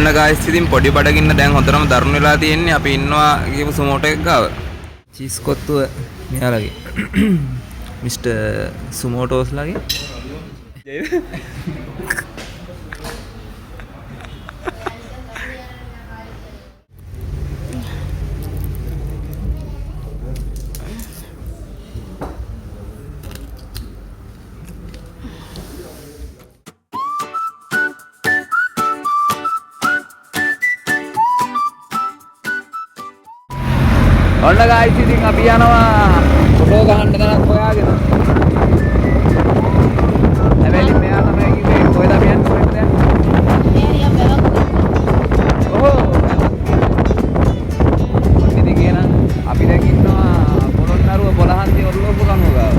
ඔන්න ගායිස් ඉතින් පොඩි බඩගින්න දැන් හොඳටම දරුණු වෙලා තියෙන්නේ. අපි ඉන්නවා කියපු සුමෝටෝ එක ගාව. චීස් කොත්තුව මෙයාලගේ. මිස්ටර් සුමෝටෝස් ලගේ. ඔන්න ගායිස් ඉතින් අපි යනවා ෆොටෝ ගහන්න තැනක් හොයාගෙන. හැබැයි මෙයා තමයි කිව්වේ කොහෙද අපි යන්නේ කොහෙද යන්නේ? මෙයා බැලුවා. ඔව්. ඉතින් කියනවා අපි දැන් ඉන්නවා පොළොන්නරුව පොළහන්ති ඔරලෝසු කනුව ගාව.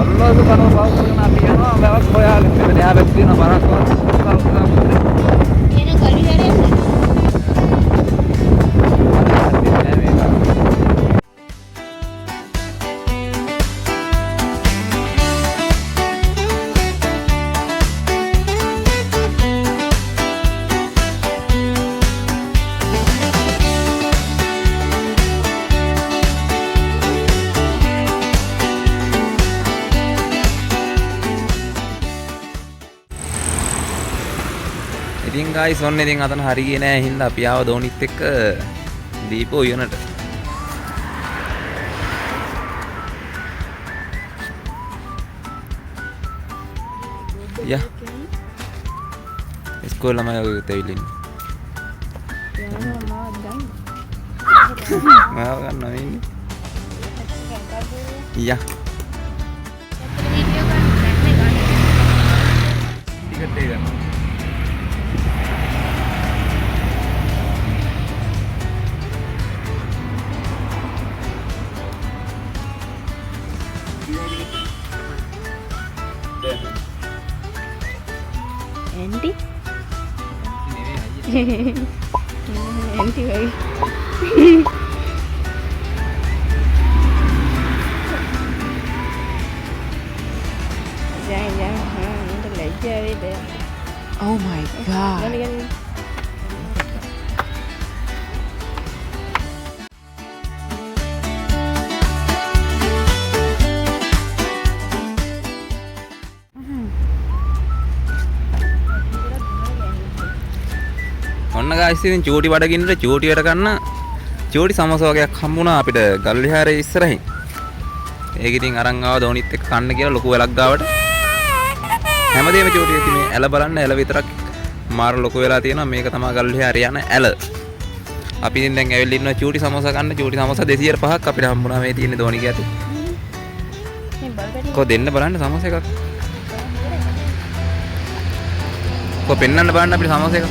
ඔරලෝසු කනුව පාව කරගෙන අපි යනවා බැලක් හොයාගෙන. මෙතන එහා පැත්තේ තියෙන බරක්වත් කල්පනා කරලා. එන ගලි හැරෙන්නේ. ඉතින් ගායිස් ඔන්න ඉතින් අතන හරි ගියේ නෑ හින්දා අපි ආව දෝනිත් එක්ක දීපෝ යනට. යා. ඉස්කෝල ළමයි ඔය තෙවිලින්. මාව ගන්නවා ඉන්නේ. යා. ටිකට් එක ගන්න. Andy? Andy भाई jangan itu lejar itu. Oh my god. ඔන්න ගායිස් ඉතින් චූටි බඩගින්නට චූටියට කන්න චූටි සමෝස වගේක් හම්බුණා අපිට ගල් විහාරයේ ඉස්සරහින්. ඒක ඉතින් අරන් ආව දෝනිත් එක්ක කන්න කියලා ලොකු වෙලක් ගාවට. හැමදේම චූටි ඉතින් මේ ඇල බලන්න ඇල විතරක් මාර ලොකු වෙලා තියෙනවා. මේක තමයි ගල් විහාරේ යන ඇල. අපි ඉතින් දැන් ඇවිල්ලා ඉන්නවා චූටි සමෝස කන්න. චූටි සමෝස 205ක් අපිට හම්බුණා මේ තියෙන්නේ දෝනි කියතේ. කො දෙන්න බලන්න සමෝස එකක්. කො පෙන්නන්න බලන්න අපිට සමෝස එකක්.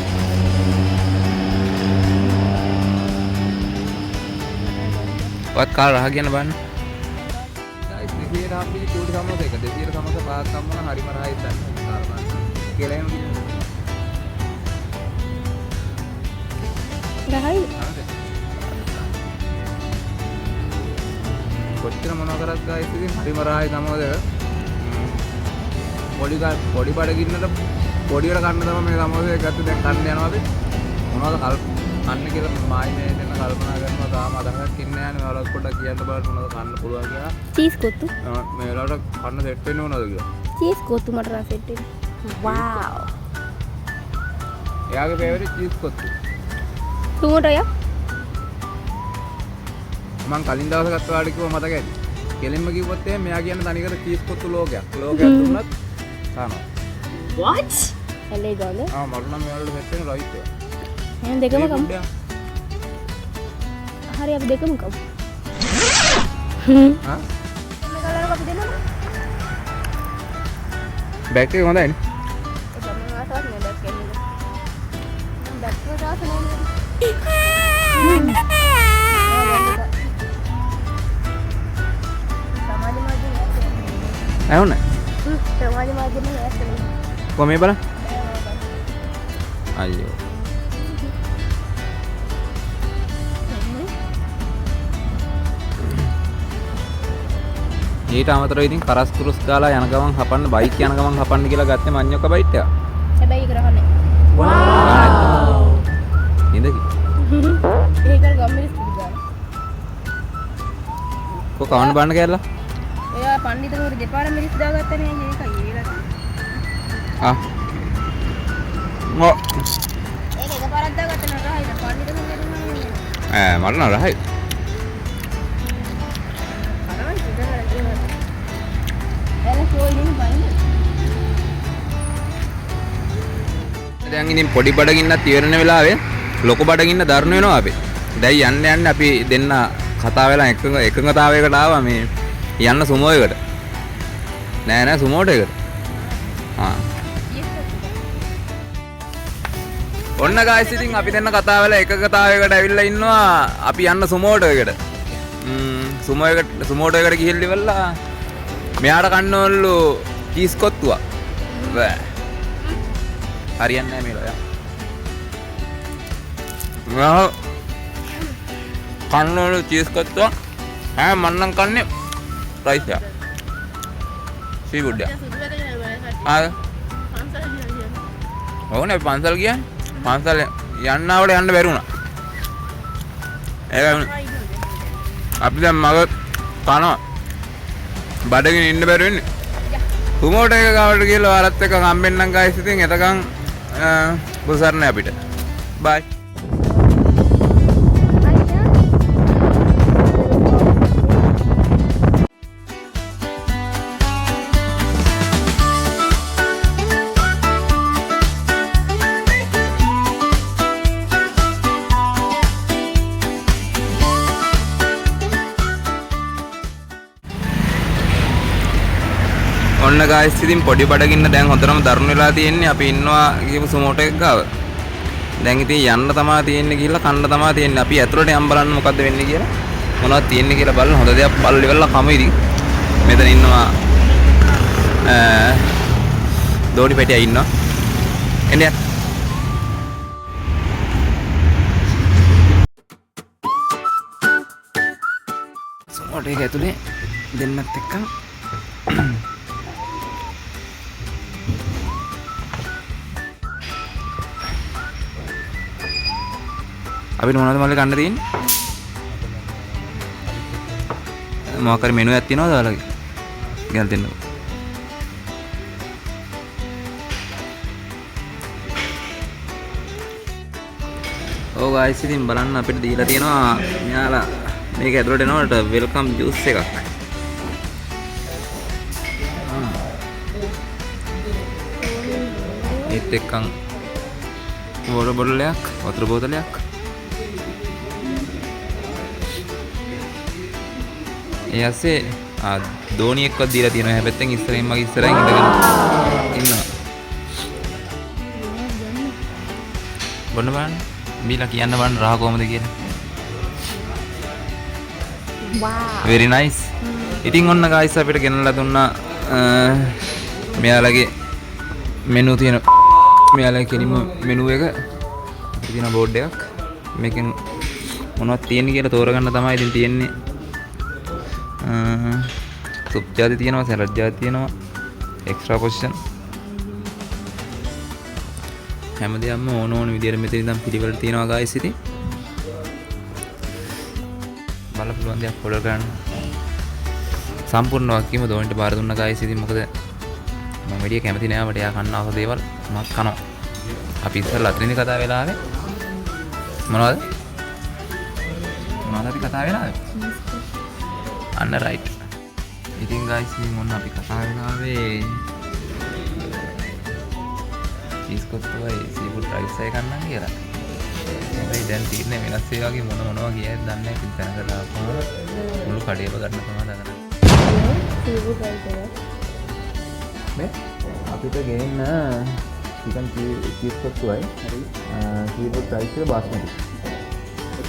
වත් කාල රහ කියන බලන්න. ගායිස් 200 හම්බෙන්නේ චූටි සමෝස එක. 200 සමෝස පහක් හම්බුණා හරිම රහයි දැන්. කාල බලන්න. කියලා එනවා කියන්නේ. රහයි. කොච්චර මොනවා කරත් ගායිස් ඉතින් හරිම රහයි සමෝස එක. පොඩි බඩගින්නට පොඩියට කන්න තමයි මේ සමෝස එක ගත්තේ. දැන් කන්න යනවා අපි. මොනවද කන්න කියලා මායි මේ දෙන්න කල්පනා කරනවා. තාම අදහසක් ඉන්නේ නැහැ නේ. ඔයාලට පොඩ්ඩක් කියන්න බලන්න මොනවද කන්න පුළුවන් කියලා. චීස් කොත්තු. මේ වෙලාවට කන්න සෙට් වෙන්නේ මොනවද කියලා. චීස් කොත්තු මට නම් සෙට් වෙන්නේ. wow. එයාගේ ෆේවරිට් චීස් කොත්තු. සුමෝටෝ යා. මම කලින් දවස් ගත්ත ඔයාලට කිව්ව මතක ඇති. කෙලින්ම කිව්වොත් එහෙනම් මෙයා කියන්නේ තනිකර චීස් කොත්තු ලෝකයක්. ලෝකයක් දුන්නත් කානවා. what? එලේ ගානේ. මට නම් මේ වලට සෙට් වෙන රයිට් එක. එහෙනම් දෙකම කමු. හරි අපි දෙකම කමු. හා? මේ කලර් අපි දෙන්නම. බෑග් එක හොඳයි නේ. ඒක මම ආසාවක් නෑ බෑග් එක. බෑග් එක ආස නෑ. සමාධි මාර්ගයේ ඇහුණා? සමාධි මාර්ගයේ ඇත්තනේ. කොහේ බලන්න? අයියෝ. ඊට අමතරව ඉතින් කරස් කුරුස් ගාලා යන ගමන් හපන්න බයික් යන ගමන් හපන්න කියලා ගත්තේ මඤ්ඤොක්ක බයිට් එක. හැබැයි ඒක රහන්නේ. වව්. කො කවන්න බන්න කියලා එයා පඬිතුමෝට දෙපාර මිරිස් දාගත්තනේ ඒකයි ඒකට. ආ මො ඒක එකපාරක් දාගත්ත නේද රහයි පඬිතුමෝ දෙන්නා ඈ මට නෑ රහයි කරවන්න ඉඳලා ඒවත්. එල කෝයින් බයින්. දැන් ඉතින් පොඩි බඩගින්නක් ඉවරන වෙලාවේ ලොකු බඩගින්න දරුණු වෙනවා අපි. දැන් යන්න අපි දෙන්න කතා වෙලා එකඟතාවයකට ආවා මේ යන්න සුමෝ එකට. නෑ සුමෝට එකට. ආ. ඔන්න ගායිස් ඉතින් අපි දෙන්න කතා වෙලා එකඟතාවයකට ඇවිල්ලා ඉන්නවා අපි යන්න සුමෝට එකට. සුමෝට එකට ගිහිල්ලා ඉවරලා මෙයාට කන්න ඕනලු චීස් කොත්තුවක්. බෑ. හරියන්නේ නැහැ මේලා. කන්නවලු චීස් කොත්තුවක්. මන්නම් කන්නේ රයිස් එක. සීෆුඩ් එක. ඕනේ පන්සල් ගියා. පන්සල් යන්න ආවට යන්න බැරි වුණා. ඒකයි අපි දැන් මග කනවා. බඩගින්න ඉන්න බැරි වෙන්නේ. සුමෝට එක ගාවට ගිහලා ආරත් එක හම්බෙන්නම් ගයිස් ඉතින් එතකන් බුසර්නේ අපිට. බයි. ඔන්න ගායිස් ඉතින් පොඩි බඩගින්න දැන් හොඳටම දරුණු වෙලා තියෙන්නේ. අපි ඉන්නවා කියපු සුමෝට එක ගාව. දැන් ඉතින් යන්න තමයි තියෙන්නේ කියලා කන්න තමයි තියෙන්නේ. අපි ඇතුළට යම් බලන්න මොකද්ද වෙන්නේ කියලා. මොනවද තියෙන්නේ කියලා බලන්න හොඳ දෙයක් බලලා ඉවරලා කමු ඉතින්. මෙතන ඉන්නවා දෝඩි පැටියා ඉන්නවා. එන්නේ සුමෝට එක ඇතුලේ දෙන්නත් එක්ක අපිට මොනවද මල්ලි කන්න තියෙන්නේ? මොකක් හරි මෙනු එකක් තියෙනවද ඔයාලගේ? ගෙනත් දෙන්නකෝ. ඔව් ගායිස් ඉතින් බලන්න අපිට දීලා තියෙනවා මෙයාලා මේක ඇතුළට එනකොට වෙල්කම් ජූස් එකක්. ඒත් එක්කන් වෝටර් බෝතලයක්, වතුර බෝතලයක්. ඒ ඇස්සේ දෝනියෙක්වත් දීලා තියෙනවා. හැබැයි ඉස්සරහින් මගේ ඉස්සරහින් ඉඳගෙන ඉන්නවා. බොන්න බලන්න. බීලා කියන්න බලන්න රහ කොහමද කියලා. wow very nice. ඉතින් ඔන්න guys අපිට ගෙනල්ලා දුන්නා මෙයාලගේ මෙනු තියෙන මෙයාලගේ කෙලිම මෙනු එක තියෙන බෝඩ් එකක්. මේකෙන් මොනවද තියෙන්නේ කියලා තෝරගන්න තමයි ඉතින් තියෙන්නේ. සුප් ජාති තියෙනවා, සලාඩ් ජාති තියෙනවා, එක්ස්ට්‍රා පොසිෂන් හැමදේම ඕන විදියට මෙතන ඉඳන් පිළිවෙලට තියෙනවා guys. ඉතින් බලන්න පුළුවන් දෙයක් ඔර්ඩර් කරන්න. සම්පූර්ණ වක්කීම දෝනිට බාර දුන්නා guys. ඉතින් මොකද මම වැඩි කැමති නෑ මට එයා කන්න ආස දේවල් මත් කනවා. අපි ඉස්සරලා අතරින් කතා වෙලා ආවේ මොනවද අපි කතා වෙලා ආවේ අන්න රයිට්. ඉතින් guys ඉතින් මොන අපි කතා වෙලා ආවේ චීස් කොත්තුවයි සීෆුඩ් රයිස් එකයි කන්නම් කියලා. හැබැයි දැන් තියෙන්නේ වෙනස් ඒ වගේ මොනවා කියයිද දන්නේ නැහැ. ඉතින් තනකලා කොහොමද මුළු කඩේම ගන්න තමයි දරන්නේ. සීෆුඩ් රයිස් එක මේ අපිට ගෙන්න චිකන් චීස් කොත්තුවයි හරි සීෆුඩ් රයිස් එක බාස්මති.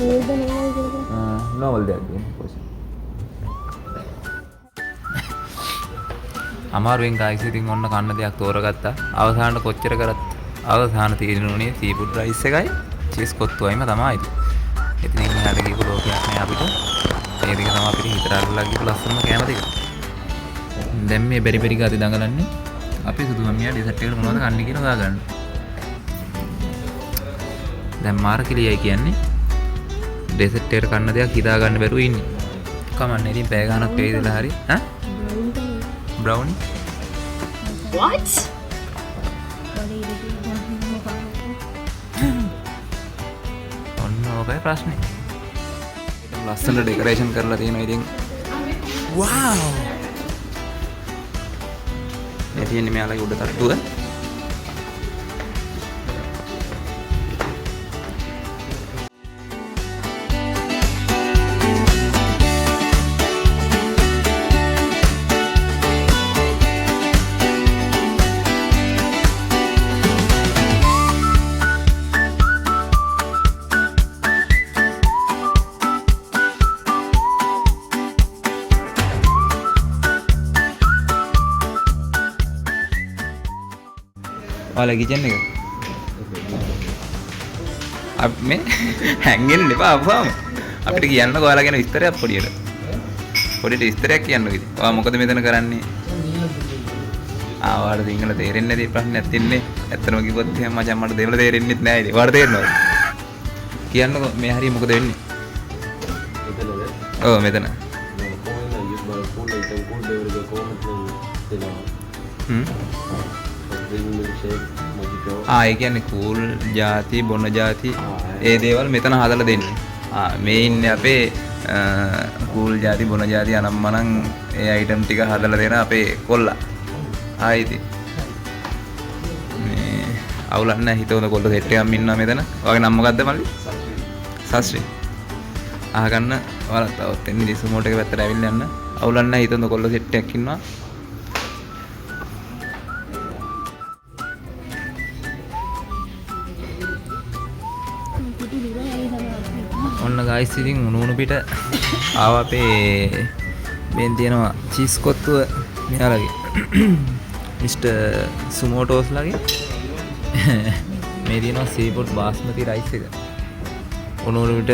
ඒකද නෝමල් කියලා. නෝමල් දෙයක් දෙන්න පොඩි. අමාරුවෙන් guys ඉතින් ඔන්න කන්න දෙයක් තෝරගත්තා. අවසානට කොච්චර කරත් අවසාන තීරණුනේ සීෆුඩ් රයිස් එකයි චීස් කොත්තුවයිම තමයි. ඉතින් මෙහාට ගිහපු ලෝකයක් නෑ අපිට. ඒ ටික තමයි අපිට හිතට අරලා ගිහපු ලස්සනම කැම ටික. දැන් මේ බෙරි ගාති දඟලන්නේ අපි සුදු මම්මියා ඩෙසර්ට් එකට මොනවද කන්නේ කියලා හොයාගන්න. දැන් මාර්කිලියයි කියන්නේ ඩෙසර්ට් එකට කන්න දෙයක් හිතා ගන්න බැරුව ඉන්නේ. කමන්නේ ඉතින් පැය ගානක් වේදලා හරි ඈ බ්‍රවුනි What? ඔන්න ඔකයි ප්‍රශ්නේ ලස්සනට ඩෙකරේෂන් කරලා තියෙනවා ඉතින් wow මේ තියෙන්නේ මෙයාලගේ උඩ තට්ටුව ඔයාලා කිචන් එක අප මේ හැංගෙන්න එපා අපුවාම අපිට කියන්නකෝ ඔයාලා ගැන විස්තරයක් පොඩියට විස්තරයක් කියන්නකෝ ඉතින් ඔයා මොකද මෙතන කරන්නේ ඔයාලට සිංහල තේරෙන්නේ නැති ප්‍රශ්නයක් තින්නේ ඇත්තම කිව්වොත් එහෙනම් මචං මට දෙමළ තේරෙන්නේ නැහැ ඉතින් ඔයාලට තේරෙනවද කියන්නකෝ මේ හරිය මොකද වෙන්නේ ඔව් මෙතන ඒ කියන්නේ කූල් ಜಾති බොන ಜಾති ඒ දේවල් මෙතන හදලා දෙන්නේ. මේ ඉන්නේ අපේ කූල් ಜಾති බොන ಜಾති අනම්මනම් ඒ අයිටම් ටික හදලා දෙන අපේ කොල්ලා. ආයිති. මේ අවුලක් නැහැ හිතවල කොල්ල සෙට් එකක් ඉන්නවා මෙතන. ඔයාගේ නම මොකද්ද මල්ලි? සස්ත්‍රි. අහගන්න ඔයාලා තවත් එන්නේ දිසුමෝට එක පැත්තට ඇවිල්ලා යන්න. අවුලක් නැහැ හිතවල කොල්ල සෙට් එකක් ඉන්නවා. ඔන්න ගයිස් ඉතින් උණු පිට ආව අපේ මෙන් තියෙනවා චීස් කොත්තුව මෙයාලගේ මිස්ටර් සුමෝටෝස් ලගේ මේ තියෙනවා සීෆුඩ් බාස්මති රයිස් එක උණු පිට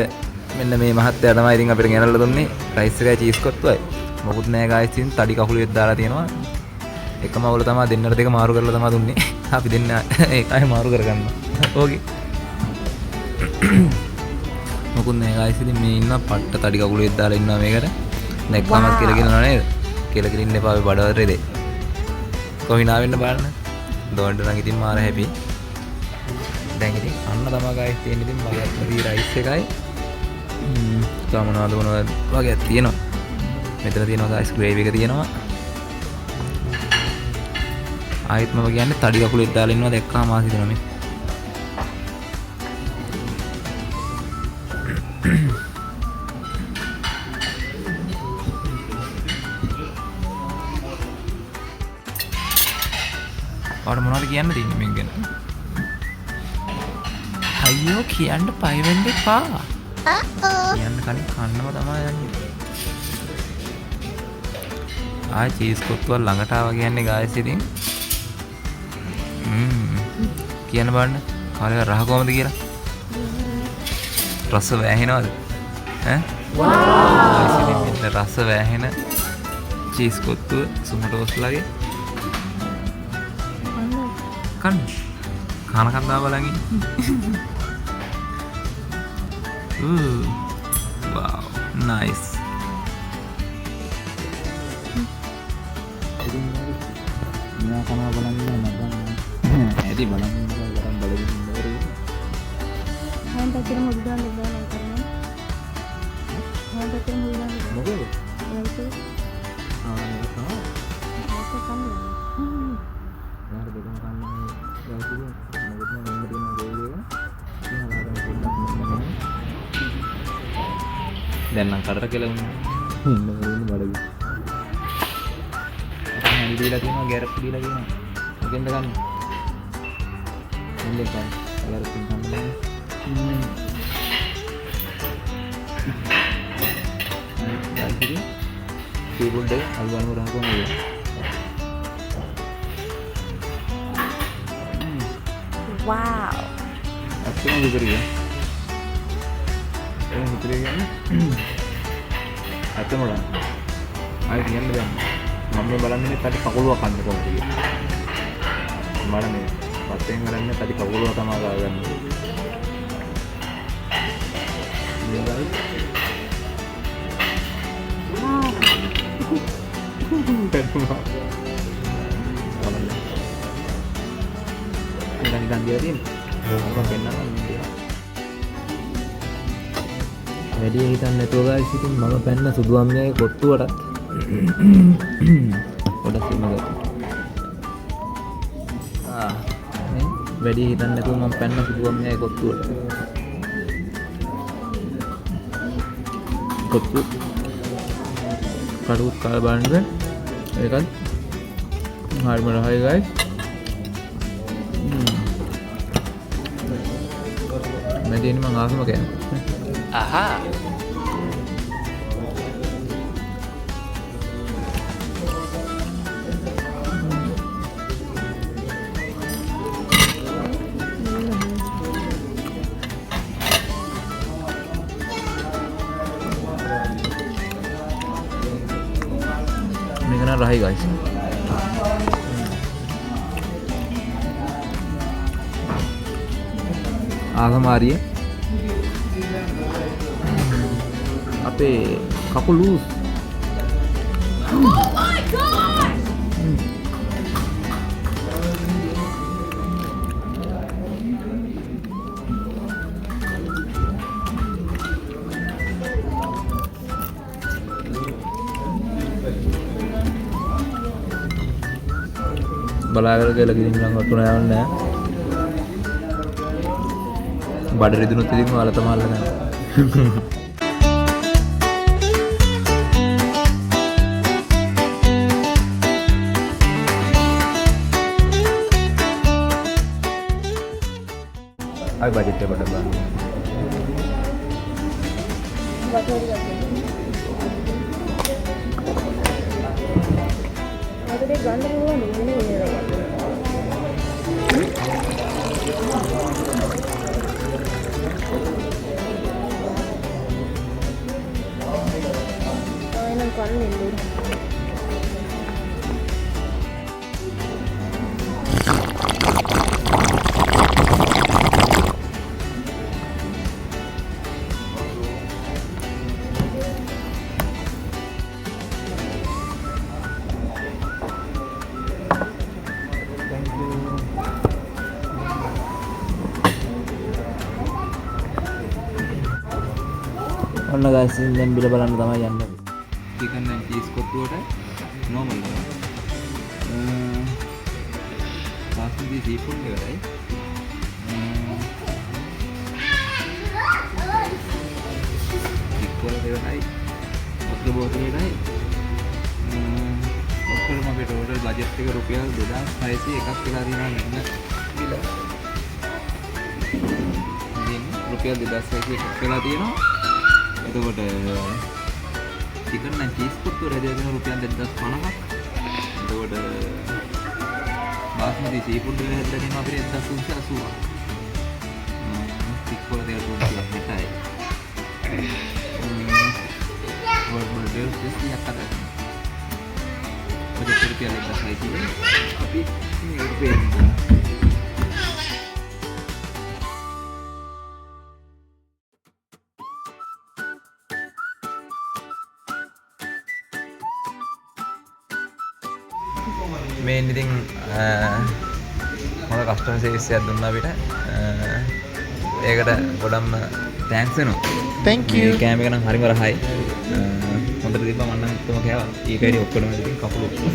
මෙන්න මේ මහත්තයා තමයි ඉතින් අපිට ගෙනල්ලා දුන්නේ රයිස් එකයි චීස් කොත්තුවයි මොකුත් නෑ ගයිස් ඉතින් තඩි කකුලෙත් දාලා තියෙනවා එකම අවුල තමයි දෙන්නට දෙක මාරු කරලා තමයි දුන්නේ අපි දෙන්න ඒකයි මාරු කරගන්නවා ඕකේ මොකුත් නෑ ගයිස් ඉතින් මේ ඉන්න පට්ට තඩි කකුලෙත් දාලා ඉන්නවා මේකට නැක්කමත් කියලා කියනවා නේද කියලා කිරින්න එපා අපි බඩවරේ දෙයි කොහිනා වෙන්න බලන්න දොන්ඩ නම් ඉතින් මාර හැපි දැන් ඉතින් අන්න තමයි ගයිස් තියෙන්නේ ඉතින් මගේ රයිස් එකයි මොනවද වගේ තියෙනවා මෙතන තියෙනවා ගයිස් ග්‍රේවි එක තියෙනවා ආයෙත් මම කියන්නේ තඩි කකුලෙත් දාලා ඉන්නවා දැක්කාම ආස හිතෙනවා මේ ඔයාලට මොනවද කියන්න තියෙන්නේ මේක ගැන? අයියෝ කියන්න පය වෙන්න එපා. කියන්න කන්නම තමයි යන්නේ. චීස් කොත්තුව ළඟට ආවා කියන්නේ ගායස් ඉතින්. කියන්න බලන්න. කාලේ රහ කොහමද කියලා? රස වැහෙනවද? ඈ? වව්! රස වැහෙන චීස් කොත්තුව සුමටෝස්ලාගේ kan දාලා බලන් wow nice මෙයා කනවා බලන් ඉන්නවා මම ඇටි බලන් ඉන්නවා බලන් මම පැත්තට මුල් දාන්න බෑ කරන්නේ මම පැත්තට මුල් දාන්න මොකද ඒක දැන් නම් කඩට කියලා උන්නේ ඉන්න බඩගි අපි දීලා තියෙනවා ගැරප් දීලා තියෙනවා මොකෙන්ද ගන්න ඉන්නේ ගන්න ගැරප් ගන්න කීබෝඩ් එක අල්වන්න උරා කොහොමද wow අත්‍යවශ්‍ය විදිහට හිතේ අතම ගන්න. ආයෙ කියන්න බෑ. මම මේ බලන්නේ තටි කකුලුව කන්න කොහොමද කියලා. මම මේ පස්සෙන් බලන්නේ තටි කකුලුව තමයි ගාගන්නේ. මේකයි. කියලා තියෙන්නේ. මම පෙන්නන්නම් දෙනවා. වැඩි හිතන්නේ නැතුව ගායිස් ඉතින් මම පැන්න සුදු අම්මියගේ කොට්ටුවට පොඩක් ඉන්න ගත්තා. වැඩි හිතන්නේ නැතුව මම පැන්න සුදු අම්මියගේ කොට්ටුවට. කොට්ටු කඩුත් කාලා බලන්න ඒකත් හරිම රහයි ගයිස්. මම දෙන්නේ මං ආසම කෑම. Aha. මේක නම් රහයි ගයිස්. ආගමාරිය අපේ කකුල් ලූස්. Oh my god! බලාගෙන ගිහලා ගිහින් නම් වතුන යවන්නේ නැහැ. බඩ රිදුනොත් ඉතින් ඔයාලා තමයි අල්ලගන්නේ. आई बजट है बड़ा बात ඔන්න ගයිස් දැන් බිල බලන්න තමයි යන්නේ. චිකන් ඇන්ඩ් චීස් කොට්ටුවට normal එක. බාස්මති සීෆුඩ් එකටයි. ඉක්වල දෙකටයි. ඔක්කොම බෝතලෙටයි. ඔක්කොම අපේ ටෝටල් බජට් එක රුපියල් 2601ක් කියලා තියෙනවා නේද? බිල. ඉතින් රුපියල් 2601ක් කියලා තියෙනවා. එතකොට චිකන් ඇන්ඩ් චීස් කොට්ටුව රෙදිගෙන රුපියල් 2050ක්. එතකොට බාස්මති සීෆුඩ් එක හැදලා තියෙනවා අපිට 1380ක්. ඉක්කොල දෙක 360යි. බර්ගර් 30ක් අතර. බජට් රුපියල් 1000යි අපි මේකට පේ කරනවා. මේ ඉතින් මොන කස්ටමර් සර්විස් එකක් දුන්නා අපිට. ඒකට ගොඩක්ම තෑන්ක්ස් වෙනවා. Thank you. මේ කෑම එක නම් හරිම රහයි. හොඳට තිබ්බා මම නම් කොහොම කෑවා. ඊකේදී ඔක්කොම ඉතින් කකුල ඔක්කොම.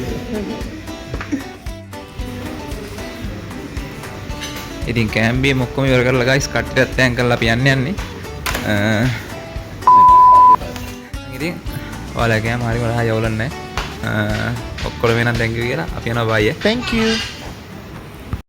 ඉතින් කෑම්බියම ඔක්කොම ඉවර කරලා ගයිස් කට්ටියත් තෑන්ක් කරලා අපි යන්නේ. ඉතින් ඔයාලා කෑම හරිම රහයි යවලන්නේ. ඔක්කොම වෙනන් thank you කියලා අපි යනවා bye. Thank you.